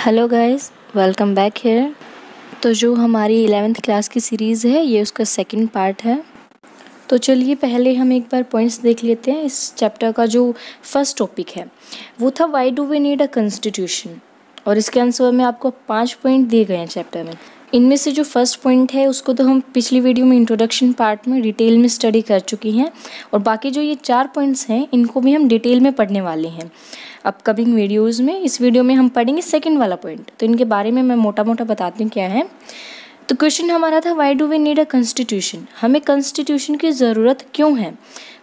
Hello guys, welcome back here. तो जो हमारी 11th क्लास की सीरीज़ है ये उसका सेकंड पार्ट है। तो चलिए पहले हम एक बार पॉइंट्स देख लेते हैं। इस चैप्टर का जो फर्स्ट टॉपिक है वो था why do we need a constitution, और इसके आंसर में आपको 5 पॉइंट दिए गए हैं चैप्टर में। इनमें से जो फर्स्ट पॉइंट है उसको तो हम पिछली वीडियो में इंट्रोडक्शन पार्ट में डिटेल में स्टडी कर चुकी हैं, और बाकी जो ये 4 पॉइंट्स हैं इनको भी हम डिटेल में पढ़ने वाले हैं अपकमिंग वीडियोज़ में। इस वीडियो में हम पढ़ेंगे सेकंड वाला पॉइंट, तो इनके बारे में मैं मोटा मोटा बताती हूँ क्या है। तो क्वेश्चन हमारा था why do we need a constitution, हमें कॉन्स्टिट्यूशन की ज़रूरत क्यों है।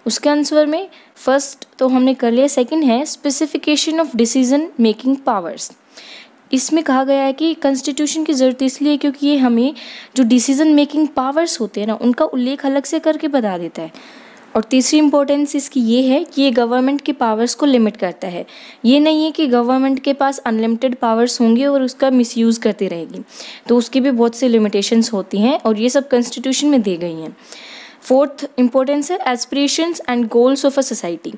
उसके आंसर में फर्स्ट तो हमने कर लिया, सेकंड है specification of decision making powers. इसमें कहा गया है कि कॉन्स्टिट्यूशन की ज़रूरत इसलिए क्योंकि ये हमें जो डिसीजन मेकिंग पावर्स होते हैं ना उनका उल्लेख अलग से करके बता देता है। और तीसरी इंपॉर्टेंस इसकी ये है कि ये गवर्नमेंट के पावर्स को लिमिट करता है। ये नहीं है कि गवर्नमेंट के पास अनलिमिटेड पावर्स होंगे और उसका मिसयूज़ करती रहेगी, तो उसकी भी बहुत सी लिमिटेशंस होती हैं और ये सब कॉन्स्टिट्यूशन में दी गई हैं। फोर्थ इंपॉर्टेंस है aspirations and goals of a society.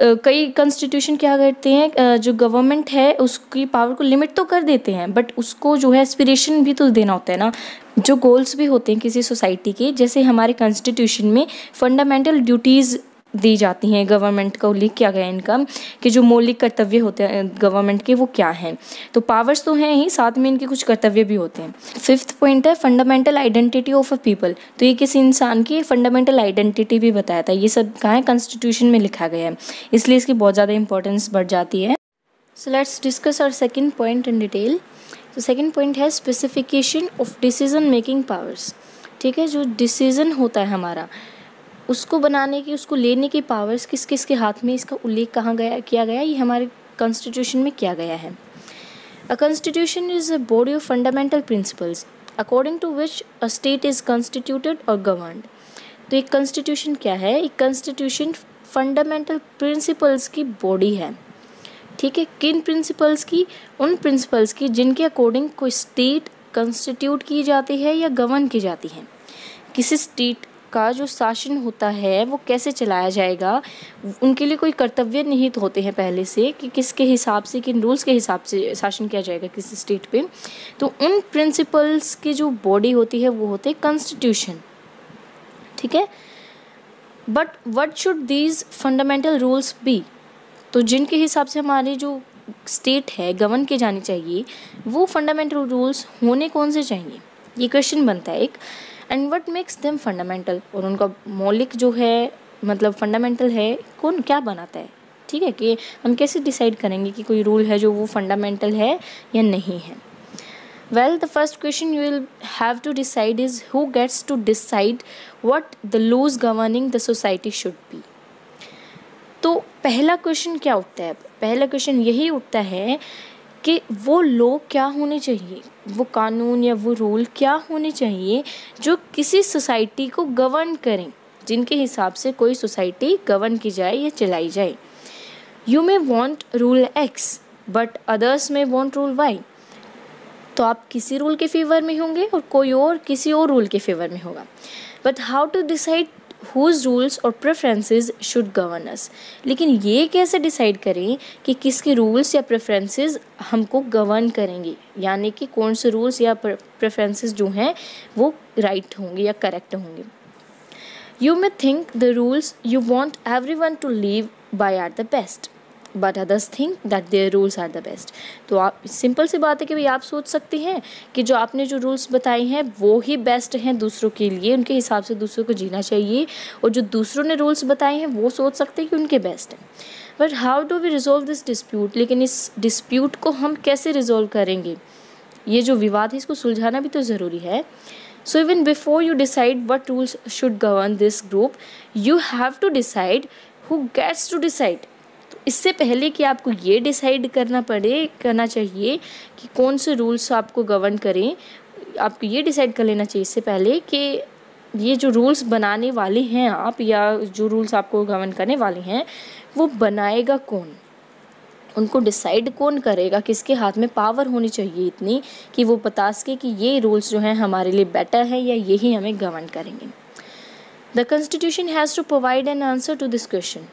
कई कॉन्स्टिट्यूशन क्या करते हैं, जो गवर्नमेंट है उसकी पावर को लिमिट तो कर देते हैं, बट उसको जो है एस्पिरेशन भी तो देना होता है ना, जो गोल्स भी होते हैं किसी सोसाइटी के। जैसे हमारे कॉन्स्टिट्यूशन में फंडामेंटल ड्यूटीज़ दी जाती हैं, गवर्नमेंट का उल्लेख किया गया है इनका कि जो मौलिक कर्तव्य होते हैं गवर्नमेंट के वो क्या हैं। तो पावर्स तो हैं ही, साथ में इनके कुछ कर्तव्य भी होते हैं। फिफ्थ पॉइंट है fundamental identity of a people. तो ये किसी इंसान की फंडामेंटल आइडेंटिटी भी बताया था। ये सब कहाँ है, कॉन्स्टिट्यूशन में लिखा गया है, इसलिए इसकी बहुत ज़्यादा इंपॉर्टेंस बढ़ जाती है। So let's discuss our second point in detail. तो सेकेंड पॉइंट है specification of decision making powers. ठीक है, जो डिसीजन होता है हमारा उसको बनाने की, उसको लेने की पावर्स किस किस के हाथ में, इसका उल्लेख कहाँ किया गया, ये हमारे कॉन्स्टिट्यूशन में किया गया है। A constitution is a body of fundamental principles according to which a state is constituted और गवर्नड। तो एक कॉन्स्टिट्यूशन क्या है, एक कॉन्स्टिट्यूशन फंडामेंटल प्रिंसिपल्स की बॉडी है। ठीक है, किन प्रिंसिपल्स की, उन प्रिंसिपल्स की जिनके अकॉर्डिंग कोई स्टेट कंस्टिट्यूट की जाती है या गवर्न की जाती है। किसी स्टेट का जो शासन होता है वो कैसे चलाया जाएगा, उनके लिए कोई कर्तव्य निहित होते हैं पहले से कि किसके हिसाब से, किन रूल्स के हिसाब से शासन किया जाएगा किसी स्टेट पे। तो उन प्रिंसिपल्स की जो बॉडी होती है वो होते हैं कॉन्स्टिट्यूशन। ठीक है, but what should these fundamental rules be. तो जिनके हिसाब से हमारी जो स्टेट है गवर्न की जानी चाहिए वो फंडामेंटल रूल्स होने कौन से चाहिए, ये क्वेश्चन बनता है एक। And what makes them fundamental, और उनका मौलिक जो है मतलब फंडामेंटल है कौन, क्या बनाता है। ठीक है, कि हम कैसे डिसाइड करेंगे कि कोई रूल है जो वो फंडामेंटल है या नहीं है। Well, the first question you will have to decide is who gets to decide what the laws governing the society should be. तो पहला क्वेश्चन क्या उठता है, पहला क्वेश्चन यही उठता है कि वो लोग क्या होने चाहिए, वो कानून या वो रूल क्या होने चाहिए जो किसी सोसाइटी को गवर्न करें, जिनके हिसाब से कोई सोसाइटी गवर्न की जाए या चलाई जाए। You may want rule X but others may want rule Y. तो आप किसी रूल के फेवर में होंगे और कोई और किसी और रूल के फेवर में होगा। But how to decide whose rules और preferences should govern us। लेकिन ये कैसे डिसाइड करें कि किसके रूल्स या प्रेफरेंसेस हमको गवर्न करेंगे, यानी कि कौन से रूल्स या प्रेफरेंसेस जो हैं वो राइट होंगे या करेक्ट होंगे। You may think the rules you want everyone to live by are the best but others think that their rules are the best. तो आप, सिंपल सी बात है कि भाई आप सोच सकते हैं कि जो आपने जो रूल्स बताए हैं वो ही बेस्ट हैं दूसरों के लिए, उनके हिसाब से दूसरों को जीना चाहिए, और जो दूसरों ने रूल्स बताए हैं वो सोच सकते हैं कि उनके बेस्ट हैं। But how do we resolve this dispute, लेकिन इस डिस्प्यूट को हम कैसे रिजोल्व करेंगे, ये जो विवाद है इसको सुलझाना भी तो ज़रूरी है। So even before you decide what rules should govern this group you have to decide who gets to decide. इससे पहले कि आपको ये डिसाइड करना चाहिए कि कौन से रूल्स आपको गवर्न करें, आपको ये डिसाइड कर लेना चाहिए इससे पहले कि ये जो रूल्स बनाने वाले हैं आप, या जो रूल्स आपको गवर्न करने वाले हैं वो बनाएगा कौन, उनको डिसाइड कौन करेगा, किसके हाथ में पावर होनी चाहिए इतनी कि वो बता सके कि ये रूल्स जो हैं हमारे लिए बेटर है या यही हमें गवर्न करेंगे। The constitution has to provide an answer to this question.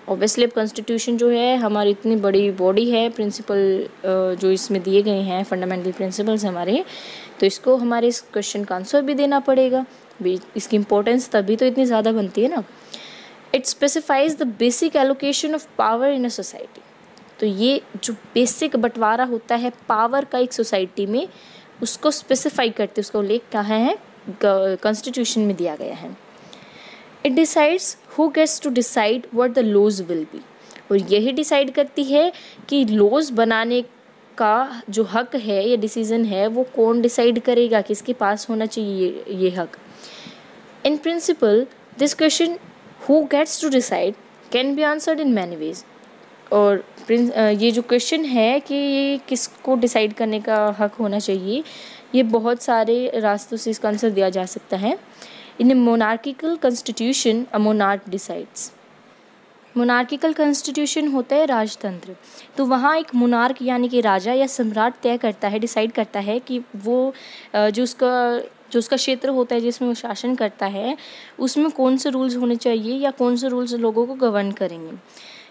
Obviously अब कॉन्स्टिट्यूशन जो है हमारी इतनी बड़ी बॉडी है, प्रिंसिपल जो इसमें दिए गए हैं फंडामेंटल प्रिंसिपल्स हमारे, तो इसको हमारे इस क्वेश्चन का आंसर भी देना पड़ेगा। इसकी इम्पोर्टेंस तभी तो इतनी ज़्यादा बनती है ना। It specifies the basic allocation of power in a society. तो ये जो बेसिक बंटवारा होता है पावर का एक सोसाइटी में, उसको स्पेसिफाई करते, उसका उल्लेख कहाँ है, कॉन्स्टिट्यूशन में दिया गया है। It decides who gets to decide what the laws will be. और यही डिसाइड करती है कि लॉज बनाने का जो हक है या डिसीजन है वो कौन डिसाइड करेगा, किसके पास होना चाहिए ये हक। In principle this question who gets to decide can be answered in many ways. और ये जो क्वेश्चन है कि ये किसको डिसाइड करने का हक होना चाहिए, ये बहुत सारे रास्तों से इसका आंसर दिया जा सकता है। In a monarchical constitution a monarch decides. Monarchical constitution होता है राजतंत्र, तो वहाँ एक मोनार्क यानी कि राजा या सम्राट तय करता है, डिसाइड करता है कि वो जो उसका क्षेत्र होता है जिसमें वो शासन करता है, उसमें कौन से रूल्स होने चाहिए या कौन से रूल्स लोगों को गवर्न करेंगे।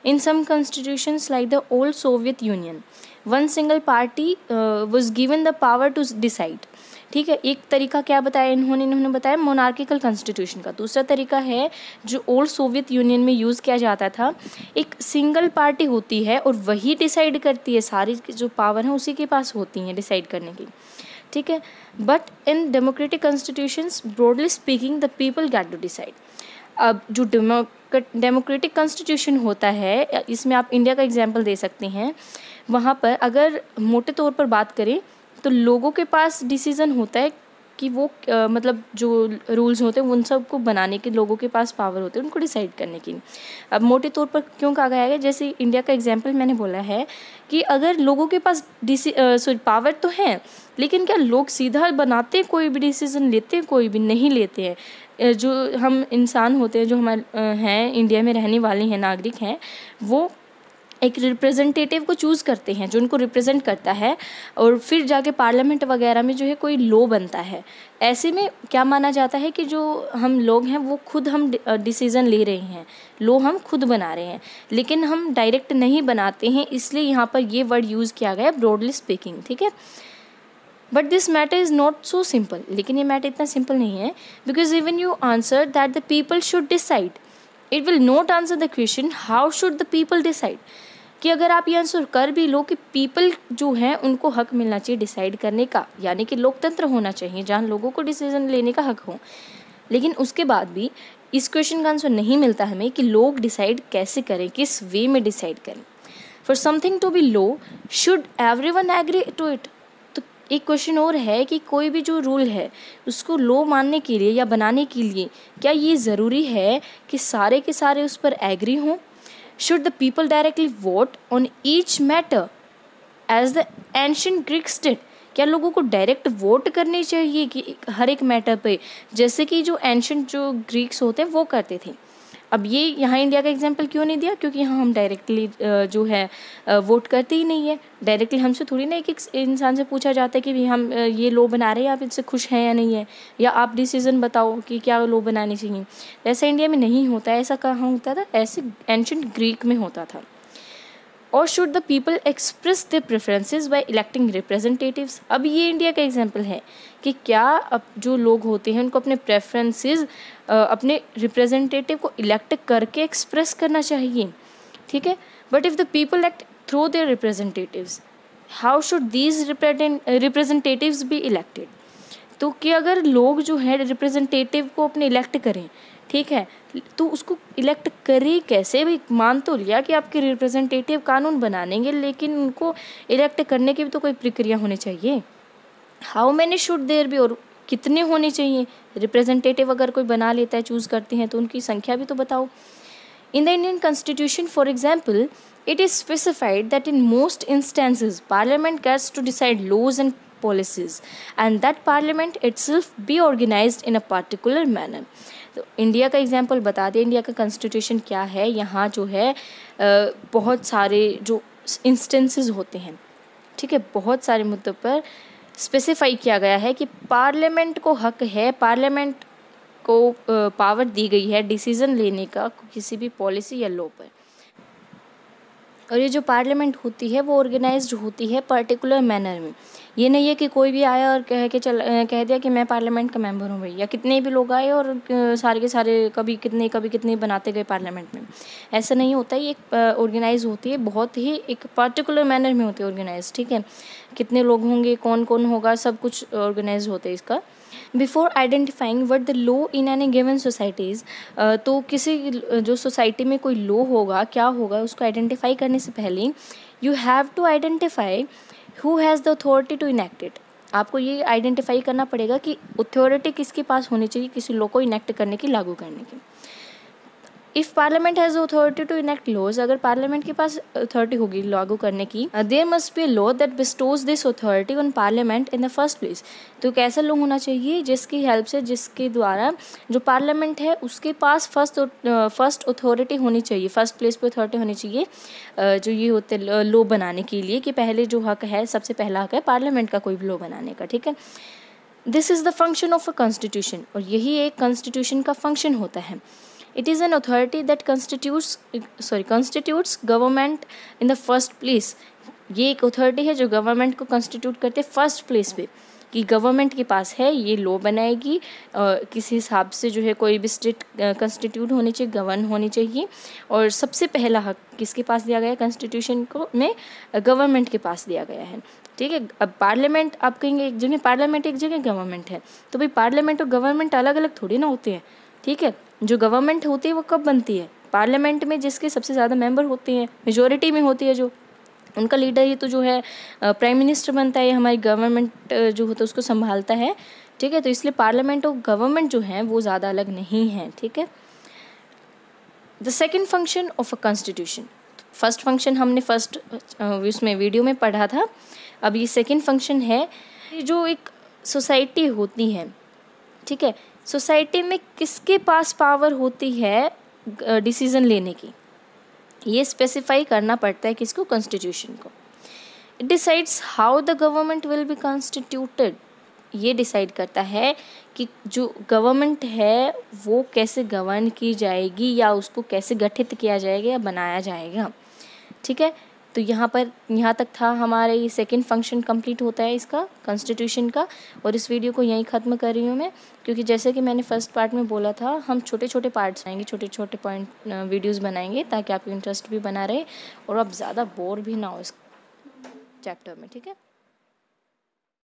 In some constitutions like the old Soviet Union one single party was given the power to decide. ठीक है, एक तरीका क्या बताया इन्होंने बताया मोनार्किकल कॉन्स्टिट्यूशन का। दूसरा तरीका है जो ओल्ड सोवियत यूनियन में यूज़ किया जाता था, एक सिंगल पार्टी होती है और वही डिसाइड करती है, सारी जो पावर है उसी के पास होती हैं डिसाइड करने की। ठीक है, but in democratic constitutions broadly speaking the people get to decide. अब जो डेमोक्रेटिक कॉन्स्टिट्यूशन होता है, इसमें आप इंडिया का एग्जाम्पल दे सकते हैं। वहाँ पर अगर मोटे तौर पर बात करें तो लोगों के पास डिसीज़न होता है कि वो मतलब जो रूल्स होते हैं उन सब को बनाने के लोगों के पास पावर होते हैं, उनको डिसाइड करने की। अब मोटे तौर पर क्यों कहा गया है, जैसे इंडिया का एग्जांपल मैंने बोला है कि अगर लोगों के पास पावर तो है, लेकिन क्या लोग सीधा बनाते कोई भी डिसीज़न लेते कोई भी नहीं लेते हैं। जो हम इंसान होते हैं, जो हमारे हैं इंडिया में रहने वाले हैं, नागरिक हैं, वो एक रिप्रेजेंटेटिव को चूज़ करते हैं जो उनको रिप्रेजेंट करता है, और फिर जाके पार्लियामेंट वगैरह में जो है कोई लॉ बनता है। ऐसे में क्या माना जाता है कि जो हम लोग हैं वो खुद हम डिसीज़न ले रहे हैं, लॉ हम खुद बना रहे हैं, लेकिन हम डायरेक्ट नहीं बनाते हैं, इसलिए यहाँ पर ये वर्ड यूज़ किया गया है ब्रॉडली स्पीकिंग। ठीक है, but this matter is not so simple. लेकिन ये मैटर इतना सिंपल नहीं है, because even you answer that the people should decide, it will not answer the question how should the people decide. कि अगर आप ये आंसर कर भी लो कि पीपल जो हैं उनको हक मिलना चाहिए डिसाइड करने का, यानी कि लोकतंत्र होना चाहिए जहाँ लोगों को डिसीजन लेने का हक हो, लेकिन उसके बाद भी इस क्वेश्चन का आंसर नहीं मिलता हमें कि लोग डिसाइड कैसे करें, किस वे में डिसाइड करें। For something to be law should everyone agree to it. तो एक क्वेश्चन और है कि कोई भी जो रूल है उसको लो मानने के लिए या बनाने के लिए क्या ये ज़रूरी है कि सारे के सारे उस पर एग्री हों। Should the people directly vote on each matter as the ancient Greeks did? क्या लोगों को डायरेक्ट वोट करनी चाहिए कि हर एक मैटर पे, जैसे कि जो एंशंट जो ग्रीक्स होते हैं वो करते थे। अब ये यहाँ इंडिया का एग्जांपल क्यों नहीं दिया, क्योंकि यहाँ हम डायरेक्टली जो है वोट करते ही नहीं है। डायरेक्टली हमसे थोड़ी ना एक इंसान से पूछा जाता है कि भाई हम ये लॉ बना रहे हैं, आप इससे खुश हैं या नहीं है, या आप डिसीज़न बताओ कि क्या लॉ बनानी चाहिए। ऐसा इंडिया में नहीं होता है। ऐसा कहाँ होता था, ऐसे एंशंट ग्रीक में होता था। और should the people express their preferences by electing representatives. अब ये इंडिया का एग्जांपल है कि क्या अब जो लोग होते हैं उनको अपने प्रेफरेंसेस अपने रिप्रेजेंटेटिव को इलेक्ट करके एक्सप्रेस करना चाहिए। ठीक है, but if the people act through their representatives, how should these representatives be elected. तो कि अगर लोग जो है रिप्रेजेंटेटिव को अपने इलेक्ट करें, ठीक है, तो उसको इलेक्ट करे कैसे। भाई मान तो लिया कि आपके रिप्रेजेंटेटिव कानून बना देंगे, लेकिन उनको इलेक्ट करने की भी तो कोई प्रक्रिया होनी चाहिए। How many should there be, और कितने होने चाहिए रिप्रेजेंटेटिव। अगर कोई बना लेता है, चूज़ करते हैं, तो उनकी संख्या भी तो बताओ। In the Indian constitution for example it is specified that in most instances parliament gets to decide laws and policies and that parliament itself be organized in a particular manner। तो India का example बता दें, India का constitution क्या है। यहाँ जो है बहुत सारे जो इंस्टेंसेस होते हैं, ठीक है, बहुत सारे मुद्दों पर स्पेसिफाई किया गया है कि पार्लियामेंट को हक है, पार्लियामेंट को पावर दी गई है डिसीज़न लेने का किसी भी पॉलिसी या लॉ पर। और ये जो पार्लियामेंट होती है वो ऑर्गेनाइज्ड होती है पर्टिकुलर मैनर में। ये नहीं है कि कोई भी आया और कह दिया कि मैं पार्लियामेंट का मेंबर हूँ भाई, या कितने भी लोग आए और सारे के सारे कभी कितने बनाते गए पार्लियामेंट में। ऐसा नहीं होता है। ये एक ऑर्गेनाइज होती है, बहुत ही एक पर्टिकुलर मैनर में होती है ऑर्गेनाइज, ठीक है। कितने लोग होंगे, कौन कौन होगा, सब कुछ ऑर्गेनाइज होते हैं इसका। Before identifying what the law in any given societies, तो किसी जो सोसाइटी में कोई लॉ होगा, क्या होगा, उसको आइडेंटिफाई करने से पहले you have to identify who has the authority to enact it. आपको ये आइडेंटिफाई करना पड़ेगा कि अथॉरिटी किसके पास होनी चाहिए किसी लॉ को इनेक्ट करने की, लागू करने की। If parliament has authority to enact laws, अगर पार्लियामेंट के पास अथॉरिटी होगी लागू करने की, there must be a law that bestows this authority on parliament in the first place. तो कैसा लॉ होना चाहिए जिसकी हेल्प से, जिसके द्वारा जो पार्लियामेंट है उसके पास फर्स्ट अथॉरिटी होनी चाहिए, फर्स्ट प्लेस पे अथॉरिटी होनी चाहिए, जो ये होते लॉ बनाने के लिए, कि पहले जो हक है, सबसे पहला हक है पार्लियामेंट का कोई भी लॉ बनाने का, ठीक है। This is the function of a constitution, और यही एक कॉन्स्टिट्यूशन का फंक्शन होता है। It is an authority that constitutes government in the first place. ये एक अथॉरिटी है जो गवर्नमेंट को कॉन्स्टिट्यूट करते हैं फर्स्ट प्लेस पे, कि गवर्नमेंट के पास है, ये लॉ बनाएगी, किसी हिसाब से जो है कोई भी स्टेट कॉन्स्टिट्यूट होनी चाहिए, गवर्न होनी चाहिए, और सबसे पहला हक किसके पास दिया गया है कॉन्स्टिट्यूशन को में, गवर्नमेंट के पास दिया गया है, ठीक है। अब पार्लियामेंट, आप कहेंगे एक जगह पार्लियामेंट एक जगह गवर्नमेंट है, तो भाई पार्लियामेंट और गवर्नमेंट अलग अलग थोड़ी ना होते हैं, ठीक है। जो गवर्नमेंट होती है वो कब बनती है, पार्लियामेंट में जिसके सबसे ज़्यादा मेंबर होते हैं, मेजोरिटी में होती है, जो उनका लीडर ही तो जो है प्राइम मिनिस्टर बनता है, हमारी गवर्नमेंट जो होता है उसको संभालता है, ठीक है। तो इसलिए पार्लियामेंट और गवर्नमेंट जो है वो ज़्यादा अलग नहीं है, ठीक है। The second function of a constitution, first function हमने फर्स्ट उसमें वीडियो में पढ़ा था, अब ये सेकेंड फंक्शन है। जो एक सोसाइटी होती है, ठीक है, सोसाइटी में किसके पास पावर होती है डिसीज़न लेने की, ये स्पेसिफाई करना पड़ता है किसको, कॉन्स्टिट्यूशन को। It decides how the government will be constituted, ये डिसाइड करता है कि जो गवर्नमेंट है वो कैसे गवर्न की जाएगी, या उसको कैसे गठित किया जाएगा या बनाया जाएगा, ठीक है। तो यहाँ तक था हमारा ये सेकंड फंक्शन कंप्लीट होता है इसका, कॉन्स्टिट्यूशन का। और इस वीडियो को यहीं ख़त्म कर रही हूँ मैं, क्योंकि जैसे कि मैंने फर्स्ट पार्ट में बोला था, हम छोटे छोटे पार्ट्स बनाएंगे, छोटे छोटे पॉइंट वीडियोस बनाएंगे, ताकि आपको इंटरेस्ट भी बना रहे और आप ज़्यादा बोर भी ना हो इस चैप्टर में, ठीक है।